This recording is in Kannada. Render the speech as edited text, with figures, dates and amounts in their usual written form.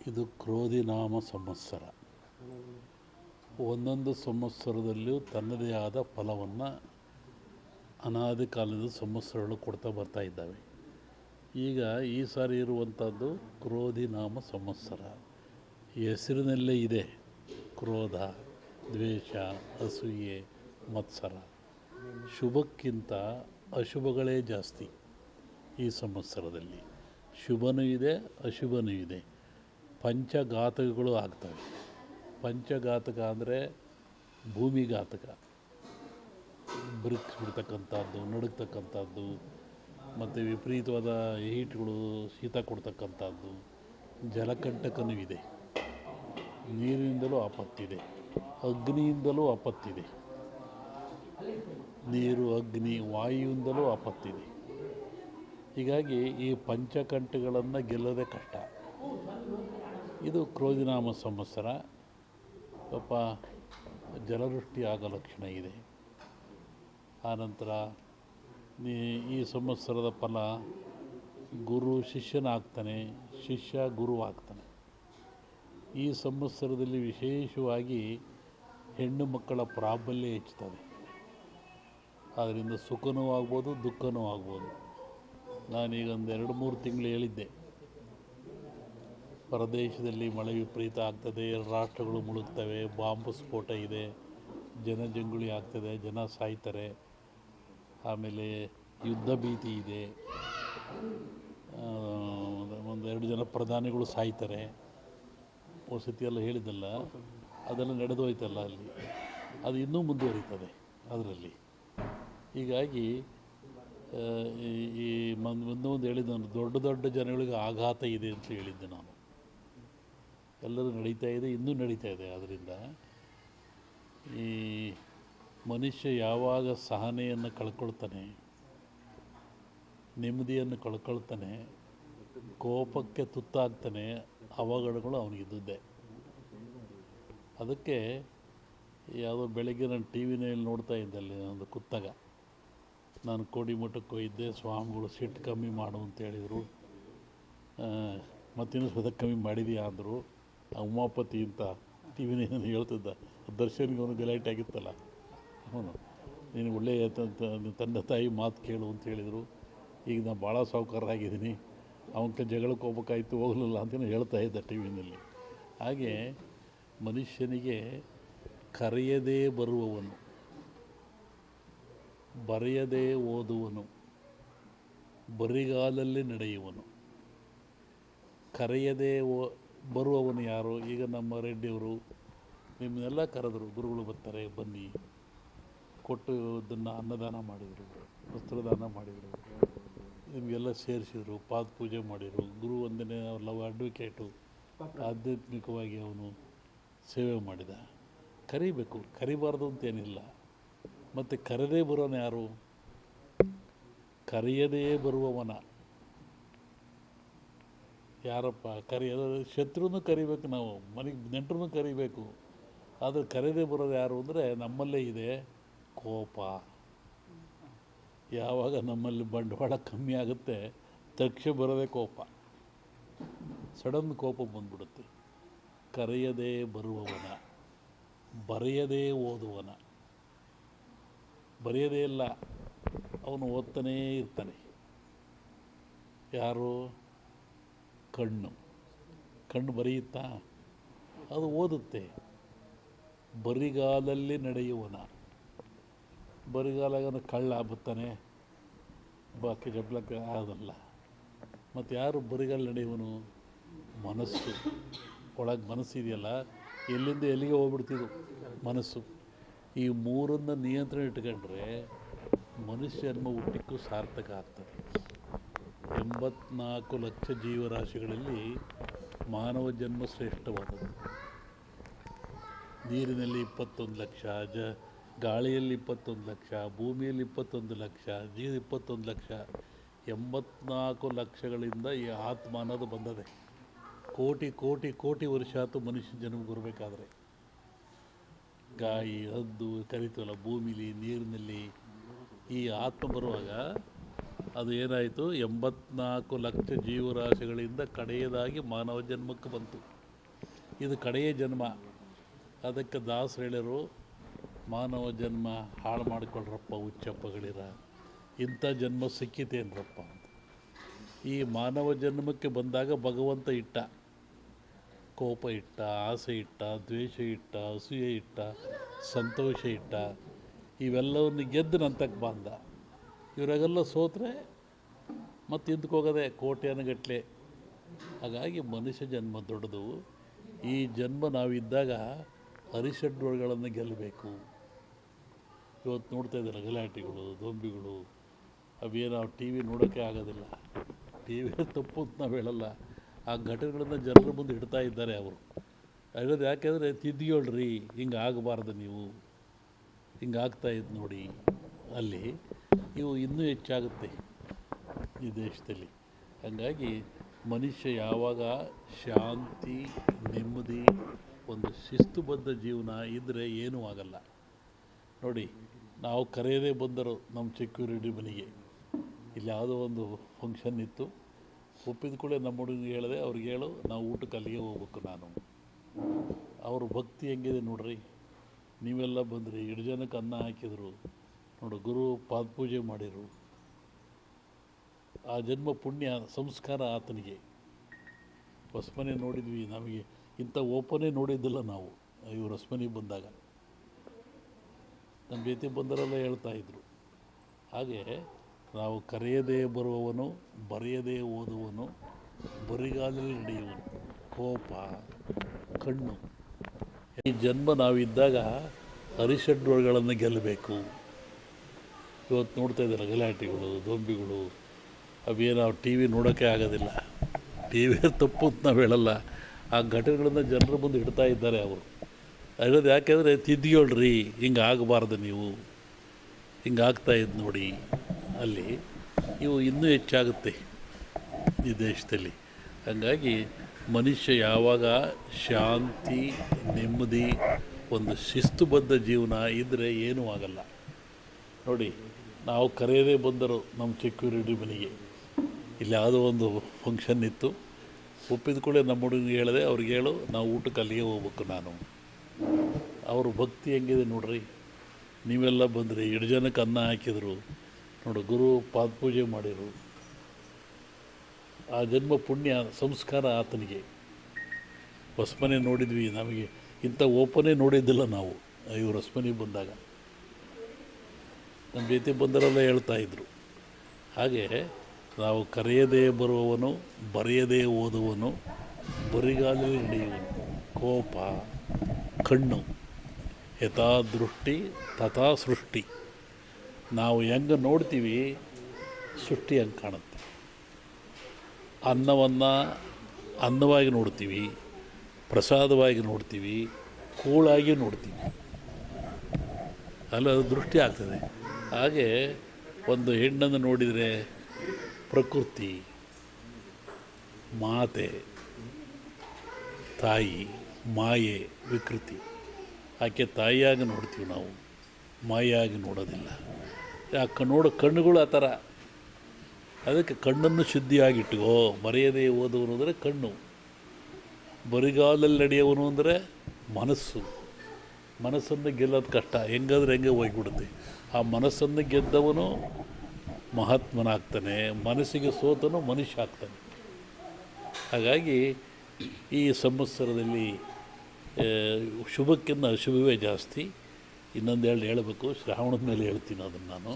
ಇದು ಕ್ರೋಧಿ ನಾಮ ಸಂವತ್ಸರ. ಒಂದೊಂದು ಸಂವತ್ಸರದಲ್ಲಿಯೂ ತನ್ನದೇ ಆದ ಫಲವನ್ನು ಅನಾದಿ ಕಾಲದ ಸಂವತ್ಸರಗಳು ಕೊಡ್ತಾ ಬರ್ತಾ ಇದ್ದಾವೆ. ಈಗ ಈ ಸಾರಿ ಇರುವಂಥದ್ದು ಕ್ರೋಧಿ ನಾಮ ಸಂವತ್ಸರ. ಹೆಸರಿನಲ್ಲೇ ಇದೆ ಕ್ರೋಧ, ದ್ವೇಷ, ಅಸೂಯೆ, ಮತ್ಸರ. ಶುಭಕ್ಕಿಂತ ಅಶುಭಗಳೇ ಜಾಸ್ತಿ ಈ ಸಂವತ್ಸರದಲ್ಲಿ. ಶುಭನೂ ಇದೆ, ಅಶುಭನೂ ಇದೆ. ಪಂಚಘಾತಕಗಳು ಆಗ್ತವೆ. ಪಂಚಘಾತಕ ಅಂದರೆ ಭೂಮಿಘಾತಕ, ಬಿರುಕಿಸ್ಬಿಡ್ತಕ್ಕಂಥದ್ದು, ನಡುಗ್ತಕ್ಕಂಥದ್ದು, ಮತ್ತು ವಿಪರೀತವಾದ ಹೀಟ್ಗಳು, ಶೀತ ಕೊಡ್ತಕ್ಕಂಥದ್ದು. ಜಲಕಂಟಕನೂ ಇದೆ, ನೀರಿನಿಂದಲೂ ಆಪತ್ತಿದೆ, ಅಗ್ನಿಯಿಂದಲೂ ಆಪತ್ತಿದೆ. ನೀರು, ಅಗ್ನಿ, ವಾಯುವಿಂದಲೂ ಆಪತ್ತಿದೆ. ಹೀಗಾಗಿ ಈ ಪಂಚಕಂಠಗಳನ್ನು ಗೆಲ್ಲೋದೇ ಕಷ್ಟ. ಇದು ಕ್ರೋಧಿನಾಮ ಸಂವತ್ಸರ. ಪಾಪ ಜಲವೃಷ್ಟಿ ಆಗೋ ಲಕ್ಷಣ ಇದೆ. ಆನಂತರ ಈ ಸಂವತ್ಸರದ ಫಲ ಗುರು ಶಿಷ್ಯನಾಗ್ತಾನೆ, ಶಿಷ್ಯ ಗುರು ಆಗ್ತಾನೆ. ಈ ಸಂವತ್ಸರದಲ್ಲಿ ವಿಶೇಷವಾಗಿ ಹೆಣ್ಣು ಮಕ್ಕಳ ಪ್ರಾಬಲ್ಯ ಹೆಚ್ಚುತ್ತದೆ. ಅದರಿಂದ ಸುಖನೂ ಆಗ್ಬೋದು, ದುಃಖನೂ ಆಗ್ಬೋದು. ನಾನೀಗ ಒಂದು 2-3 ತಿಂಗಳು ಹೇಳಿದ್ದೆ, ಪ್ರದೇಶದಲ್ಲಿ ಮಳೆ ವಿಪರೀತ ಆಗ್ತದೆ, ರಾಷ್ಟ್ರಗಳು ಮುಳುಗ್ತವೆ, ಬಾಂಬ್ ಸ್ಫೋಟ ಇದೆ, ಜನಜಂಗುಳಿ ಆಗ್ತದೆ, ಜನ ಸಾಯ್ತಾರೆ, ಆಮೇಲೆ ಯುದ್ಧ ಭೀತಿ ಇದೆ, 1-2 ಜನ ಪ್ರಧಾನಿಗಳು ಸಾಯ್ತಾರೆ. ವಸತಿಯೆಲ್ಲ ಹೇಳಿದ್ದಲ್ಲ, ಅದೆಲ್ಲ ನಡೆದೋಯ್ತಲ್ಲ ಅಲ್ಲಿ, ಅದು ಇನ್ನೂ ಮುಂದುವರಿತದೆ ಅದರಲ್ಲಿ. ಹೀಗಾಗಿ ಈ ಒಂದೊಂದು ಹೇಳಿದ್ದೆ ನಾನು, ದೊಡ್ಡ ದೊಡ್ಡ ಜನಗಳಿಗೆ ಆಘಾತ ಇದೆ ಅಂತ ಹೇಳಿದ್ದೆ ನಾನು. ಎಲ್ಲರೂ ನಡೀತಾ ಇದೆ, ಇನ್ನೂ ನಡೀತಾ ಇದೆ. ಆದ್ದರಿಂದ ಈ ಮನುಷ್ಯ ಯಾವಾಗ ಸಹನೆಯನ್ನು ಕಳ್ಕೊಳ್ತಾನೆ, ನೆಮ್ಮದಿಯನ್ನು ಕಳ್ಕೊಳ್ತಾನೆ, ಕೋಪಕ್ಕೆ ತುತ್ತಾಗ್ತಾನೆ, ಅವಘಡಗಳು ಅವನಿಗಿದ್ದುದೇ. ಅದಕ್ಕೆ ಯಾವುದೋ ಬೆಳಗ್ಗೆ ನಾನು ಟಿ ವಿನಲ್ಲಿ ನೋಡ್ತಾ ಇದ್ದೆ, ಅಲ್ಲಿ ಒಂದು ಕುತ್ತಾಗ, ನಾನು ಕೋಡಿಮಠಕ್ಕೆ ಹೋಗಿದ್ದೆ, ಸ್ವಾಮಿಗಳು ಸಿಟ್ಟು ಕಮ್ಮಿ ಮಾಡು ಅಂತ ಹೇಳಿದರು. ಮತ್ತಿನ್ನೂ ಸ್ವತಃ ಕಮ್ಮಿ ಮಾಡಿದೆಯಾ ಅಂದರು. ಉಮಾಪತಿ ಅಂತ ಟಿ ವಿನಲ್ಲಿ ಹೇಳ್ತಿದ್ದ, ದರ್ಶನ್ಗೆ ಅವನು ಗಲಾಟೆ ಆಗಿತ್ತಲ್ಲ, ಅವನು ನೀನು ಒಳ್ಳೆಯ ತಂದೆ ತಾಯಿ ಮಾತು ಕೇಳು ಅಂತ ಹೇಳಿದರು. ಈಗ ನಾನು ಭಾಳ ಸಾಹುಕಾರರಾಗಿದ್ದೀನಿ, ಅವನ ಜಗಳಕ್ಕೆ ಹೋಗ್ಬೇಕಾಯ್ತು, ಹೋಗಲಿಲ್ಲ ಅಂತಲೂ ಹೇಳ್ತಾ ಇದ್ದ ಟಿ ವಿನಲ್ಲಿ. ಹಾಗೆ ಮನುಷ್ಯನಿಗೆ ಕರೆಯದೇ ಬರುವವನು, ಬರೆಯದೇ ಓದುವನು, ಬರಿಗಾಲಲ್ಲಿ ನಡೆಯುವನು. ಕರೆಯದೇ ಬರುವವನು ಯಾರು? ಈಗ ನಮ್ಮ ರೆಡ್ಡಿಯವರು ನಿಮ್ಮನ್ನೆಲ್ಲ ಕರೆದರು, ಗುರುಗಳು ಬರ್ತಾರೆ ಬನ್ನಿ, ಕೊಟ್ಟು ಇದನ್ನು ಅನ್ನದಾನ ಮಾಡಿದರು, ವಸ್ತ್ರದಾನ ಮಾಡಿದರು, ನಿಮಗೆಲ್ಲ ಸೇರಿಸಿದರು, ಪಾದ ಪೂಜೆ ಮಾಡಿದರು, ಗುರು ವಂದನೆ, ಲವ್ ಅಡ್ವೊಕೇಟು, ಆಧ್ಯಾತ್ಮಿಕವಾಗಿ ಅವನು ಸೇವೆ ಮಾಡಿದ. ಕರಿಬೇಕು, ಕರಿಬಾರ್ದು ಅಂತೇನಿಲ್ಲ. ಮತ್ತು ಕರೆದೇ ಬರೋನು ಯಾರು? ಕರೆಯದೇ ಬರುವವನ ಯಾರಪ್ಪ? ಕರೆಯೋದು ಶತ್ರುನೂ ಕರಿಬೇಕು, ನಾವು ಮನೆಗೆ ನೆಂಟರೂ ಕರಿಬೇಕು. ಆದರೆ ಕರೆದೇ ಬರೋದು ಯಾರು ಅಂದರೆ ನಮ್ಮಲ್ಲೇ ಇದೆ ಕೋಪ. ಯಾವಾಗ ನಮ್ಮಲ್ಲಿ ಬಂಡವಾಳ ಕಮ್ಮಿ ಆಗುತ್ತೆ, ತಕ್ಷಣ ಬರೋದೇ ಕೋಪ, ಸಡನ್ ಕೋಪ ಬಂದ್ಬಿಡುತ್ತೆ. ಕರೆಯದೇ ಬರುವವನ, ಬರೆಯದೇ ಓದುವನ. ಬರೆಯದೇ ಇಲ್ಲ, ಅವನು ಓದ್ತಾನೇ ಇರ್ತಾನೆ. ಯಾರು? ಕಣ್ಣು. ಕಣ್ಣು ಬರೆಯುತ್ತಾ? ಅದು ಓದುತ್ತೆ. ಬರಿಗಾಲಲ್ಲಿ ನಡೆಯುವನ. ಬರಿಗಾಲಾಗ ಕಳ್ಳ ಬರ್ತಾನೆ, ಬಾಕಿ ಜಬ್ಲಕ್ಕೆ ಆಗೋದಲ್ಲ. ಮತ್ತು ಯಾರು ಬರಿಗಾಲ ನಡೆಯುವನು? ಮನಸ್ಸು. ಒಳಗೆ ಮನಸ್ಸಿದೆಯಲ್ಲ, ಎಲ್ಲಿಂದ ಎಲ್ಲಿಗೆ ಹೋಗ್ಬಿಡ್ತಿದ್ದು ಮನಸ್ಸು. ಈ ಮೂರನ್ನು ನಿಯಂತ್ರಣ ಇಟ್ಕೊಂಡ್ರೆ ಮನುಷ್ಯನ ಹುಟ್ಟಿಕ್ಕೂ ಸಾರ್ಥಕ ಆಗ್ತದೆ. 84 ಲಕ್ಷ ಜೀವರಾಶಿಗಳಲ್ಲಿ ಮಾನವ ಜನ್ಮ ಶ್ರೇಷ್ಠವಾದದ್ದು. ನೀರಿನಲ್ಲಿ 21 ಲಕ್ಷ, ಗಾಳಿಯಲ್ಲಿ 21 ಲಕ್ಷ, ಭೂಮಿಯಲ್ಲಿ 21 ಲಕ್ಷ, 21 ಲಕ್ಷ. 84 ಲಕ್ಷಗಳಿಂದ ಈ ಆತ್ಮ ಅನ್ನೋದು ಬಂದದೆ. ಕೋಟಿ ಕೋಟಿ ಕೋಟಿ ವರ್ಷ ಆಯ್ತು ಮನುಷ್ಯ ಜನ್ಮಕ್ಕೆ ಬರಬೇಕಾದ್ರೆ. ಗಾಯಿ, ಹದ್ದು ಕರಿತೀವಲ್ಲ, ಭೂಮಿಲಿ, ನೀರಿನಲ್ಲಿ. ಈ ಆತ್ಮ ಬರುವಾಗ ಅದು ಏನಾಯಿತು, 84 ಲಕ್ಷ ಜೀವರಾಶಿಗಳಿಂದ ಕಡೆಯದಾಗಿ ಮಾನವ ಜನ್ಮಕ್ಕೆ ಬಂತು. ಇದು ಕಡೆಯ ಜನ್ಮ. ಅದಕ್ಕೆ ದಾಸರು ಹೇಳಿರು, ಮಾನವ ಜನ್ಮ ಹಾಳು ಮಾಡಿಕೊಳ್ಳ್ರಪ್ಪ ಹುಚ್ಚಪ್ಪಗಳಿರ, ಇಂಥ ಜನ್ಮ ಸಿಕ್ಕಿತೇನ್ರಪ್ಪ ಅಂತ. ಈ ಮಾನವ ಜನ್ಮಕ್ಕೆ ಬಂದಾಗ ಭಗವಂತ ಇಟ್ಟ, ಕೋಪ ಇಟ್ಟ, ಆಸೆ ಇಟ್ಟ, ದ್ವೇಷ ಇಟ್ಟ, ಅಸೂಯೆ ಇಟ್ಟ, ಸಂತೋಷ ಇಟ್ಟ, ಇವೆಲ್ಲವನ್ನು ಗೆದ್ದು ನಂತಕ್ಕೆ ಬಂದ. ಇವರಾಗೆಲ್ಲ ಸೋತ್ರೆ ಮತ್ತು ಹಿಂದಕ್ಕೆ ಹೋಗೋದೆ ಕೋಟ್ಯಾನುಗಟ್ಟಲೆ. ಹಾಗಾಗಿ ಮನುಷ್ಯ ಜನ್ಮ ದೊಡ್ಡದು. ಈ ಜನ್ಮ ನಾವಿದ್ದಾಗ ಅರಿಷಡ್ವರ್ಗಳನ್ನು ಗೆಲ್ಲಬೇಕು. ಇವತ್ತು ನೋಡ್ತಾ ಇದ್ದಾರೆ ಗಲಾಟೆಗಳು, ದೊಂಬಿಗಳು, ಅವೇನು ಟಿ ವಿ ನೋಡೋಕ್ಕೆ ಆಗೋದಿಲ್ಲ. ಟಿ ವಿ ತಪ್ಪು ಅಂತ ನಾವು ಹೇಳಲ್ಲ, ಆ ಘಟನೆಗಳನ್ನು ಜನರ ಮುಂದೆ ಇಡ್ತಾ ಇದ್ದಾರೆ ಅವರು. ಹೇಳೋದು ಯಾಕೆಂದರೆ, ತಿದ್ದಿಯೊಳ್ರಿ, ಹಿಂಗೆ ಆಗಬಾರ್ದು, ನೀವು ಹಿಂಗೆ ಆಗ್ತಾಯಿದ್ದು ನೋಡಿ. ಅಲ್ಲಿ ಇವು ಇನ್ನೂ ಹೆಚ್ಚಾಗುತ್ತೆ ಈ ದೇಶದಲ್ಲಿ. ಹಾಗಾಗಿ ಮನುಷ್ಯ ಯಾವಾಗ ಶಾಂತಿ, ನೆಮ್ಮದಿ, ಒಂದು ಶಿಸ್ತುಬದ್ಧ ಜೀವನ ಇದ್ದರೆ ಏನೂ ಆಗಲ್ಲ. ನೋಡಿ, ನಾವು ಕರೆಯದೇ ಬಂದರು ನಮ್ಮ ಸೆಕ್ಯೂರಿಟಿ ಮನೆಗೆ. ಇಲ್ಲಿ ಯಾವುದೋ ಒಂದು ಫಂಕ್ಷನ್ ಇತ್ತು, ಒಪ್ಪಿದ ಕೂಡ ನಮ್ಮ ಹುಡುಗನಿಗೆ ಹೇಳಿದೆ, ಅವ್ರಿಗೆ ಹೇಳು ನಾವು ಊಟಕ್ಕೆ ಅಲ್ಲಿಗೆ ಹೋಗ್ಬೇಕು. ನಾನು ಅವ್ರ ಭಕ್ತಿ ಹೆಂಗಿದೆ ನೋಡ್ರಿ. ನೀವೆಲ್ಲ ಬಂದ್ರಿ, 2 ಜನಕ್ಕೆ ಅನ್ನ ಹಾಕಿದರು, ನೋಡು, ಗುರು ಪಾದಪೂಜೆ ಮಾಡಿರು. ಆ ಜನ್ಮ ಪುಣ್ಯ ಸಂಸ್ಕಾರ ಆತನಿಗೆ. ಹೊಸಮನೆ ನೋಡಿದ್ವಿ, ನಮಗೆ ಇಂಥ ಓಪನೇ ನೋಡಿದ್ದಿಲ್ಲ ನಾವು. ಇವರು ಹೊಸಮನೆಗೆ ಬಂದಾಗ ನಮ್ಮ ಜೊತೆ ಬಂದರೆಲ್ಲ ಹೇಳ್ತಾಯಿದ್ರು. ಹಾಗೆ ನಾವು ಕರೆಯದೇ ಬರುವವನು, ಬರೆಯದೇ ಓದುವನು, ಬರಿಗಾಲಲ್ಲಿ ನಡೆಯುವನು, ಕೋಪ, ಕಣ್ಣು. ಈ ಜನ್ಮ ನಾವಿದ್ದಾಗ ಅರಿಷಡ್ವರ್ಗಳನ್ನು ಗೆಲ್ಲಬೇಕು. ಇವತ್ತು ನೋಡ್ತಾ ಇದ್ದಾರೆ ಗಲಾಟೆಗಳು, ದೊಂಬಿಗಳು, ಅವೇನು ಟಿ ವಿ ನೋಡೋಕ್ಕೆ ಆಗೋದಿಲ್ಲ. ಟಿ ವಿ ತಪ್ಪು ಅಂತ ನಾವು ಹೇಳಲ್ಲ, ಆ ಘಟನೆಗಳನ್ನು ಜನರ ಮುಂದೆ ಇಡ್ತಾ ಇದ್ದಾರೆ ಅವರು. ಹೇಳೋದು ಯಾಕೆಂದರೆ, ತಿದ್ದಿಯೊಳ್ರಿ, ಹಿಂಗೆ ಆಗಬಾರ್ದು, ನೀವು ಹಿಂಗೆ ಆಗ್ತಾಯಿದ್ದು ನೋಡಿ. ಅಲ್ಲಿ ಇವು ಇನ್ನೂ ಹೆಚ್ಚಾಗುತ್ತೆ ಈ ದೇಶದಲ್ಲಿ. ಹಾಗಾಗಿ ಮನುಷ್ಯ ಯಾವಾಗ ಶಾಂತಿ, ನೆಮ್ಮದಿ, ಒಂದು ಶಿಸ್ತುಬದ್ಧ ಜೀವನ ಇದ್ದರೆ ಏನೂ ಆಗಲ್ಲ. ನೋಡಿ, ನಾವು ಕರೆಯದೇ ಬಂದರು ನಮ್ಮ ಸೆಕ್ಯೂರಿಟಿ ಮನೆಗೆ. ಇಲ್ಲಿ ಯಾವುದೋ ಒಂದು ಫಂಕ್ಷನ್ ಇತ್ತು, ಒಪ್ಪಿದ ಕೂಡ ನಮ್ಮ ಹುಡುಗನಿಗೆ ಹೇಳಿದೆ, ಅವ್ರಿಗೆ ಹೇಳು ನಾವು ಊಟಕ್ಕೆ ಅಲ್ಲಿಗೆ ಹೋಗ್ಬೇಕು. ನಾನು ಅವ್ರ ಭಕ್ತಿ ಹೆಂಗಿದೆ ನೋಡ್ರಿ. ನೀವೆಲ್ಲ ಬಂದ್ರಿ, 2 ಜನಕ್ಕೆ ಅನ್ನ ಹಾಕಿದರು, ನೋಡು, ಗುರು ಪಾದಪೂಜೆ ಮಾಡಿರು. ಆ ಜನ್ಮ ಪುಣ್ಯ ಸಂಸ್ಕಾರ ಆತನಿಗೆ. ಹೊಸಮನೆ ನೋಡಿದ್ವಿ, ನಮಗೆ ಇಂಥ ಓಪನೇ ನೋಡಿದ್ದಿಲ್ಲ ನಾವು. ಇವರು ಹೊಸಮನೆಗೆ ಬಂದಾಗ ನಮ್ಮ ಜೊತೆ ಬಂದರೆಲ್ಲ ಹೇಳ್ತಾಯಿದ್ರು. ಹಾಗೆ ನಾವು ಕರೆಯದೇ ಬರುವವನು, ಬರೆಯದೇ ಓದುವನು, ಬರಿಗಾಲಲ್ಲಿ ನಡೆಯುವನು, ಕೋಪ, ಕಣ್ಣು. ಯಥಾ ದೃಷ್ಟಿ ತಥಾ ಸೃಷ್ಟಿ. ನಾವು ಹೆಂಗೆ ನೋಡ್ತೀವಿ, ಸೃಷ್ಟಿ ಹಂಗೆ ಕಾಣುತ್ತೆ. ಅನ್ನವನ್ನು ಅನ್ನವಾಗಿ ನೋಡ್ತೀವಿ, ಪ್ರಸಾದವಾಗಿ ನೋಡ್ತೀವಿ, ಕೂಳಾಗಿ ನೋಡ್ತೀವಿ. ಅಲ್ಲ, ಅದು ದೃಷ್ಟಿ ಆಗ್ತದೆ. ಹಾಗೆ ಒಂದು ಹೆಣ್ಣನ್ನು ನೋಡಿದರೆ ಪ್ರಕೃತಿ, ಮಾತೆ, ತಾಯಿ, ಮಾಯೆ, ವಿಕೃತಿ. ಆಕೆ ತಾಯಿಯಾಗಿ ನೋಡ್ತೀವಿ ನಾವು, ಮಾಯಾಗಿ ನೋಡೋದಿಲ್ಲ. ಯಾಕೆ ನೋಡೋ ಕಣ್ಣುಗಳು ಆ ಥರ. ಅದಕ್ಕೆ ಕಣ್ಣನ್ನು ಶುದ್ಧಿಯಾಗಿಟ್ಟುಕೋ. ಬರೆಯದೇ ಓದುವನು ಅಂದರೆ ಕಣ್ಣು, ಬರಿಗಾಲಲ್ಲಿ ನಡೆಯುವನು ಅಂದರೆ ಮನಸ್ಸು. ಮನಸ್ಸನ್ನು ಗೆಲ್ಲೋದು ಕಷ್ಟ, ಹೆಂಗಾದ್ರೆ ಹೆಂಗೆ ಹೋಗಿಬಿಡುತ್ತೆ. ಆ ಮನಸ್ಸನ್ನು ಗೆದ್ದವನು ಮಹಾತ್ಮನಾಗ್ತಾನೆ, ಮನಸ್ಸಿಗೆ ಸೋತನು ಮನುಷ್ಯ ಆಗ್ತಾನೆ. ಹಾಗಾಗಿ ಈ ಸಂವತ್ಸರದಲ್ಲಿ ಶುಭಕ್ಕಿಂತ ಅಶುಭವೇ ಜಾಸ್ತಿ. ಇನ್ನೊಂದು ಹೇಳಬೇಕು, ಶ್ರಾವಣದ ಮೇಲೆ ಹೇಳ್ತೀನಿ ಅದನ್ನು ನಾನು.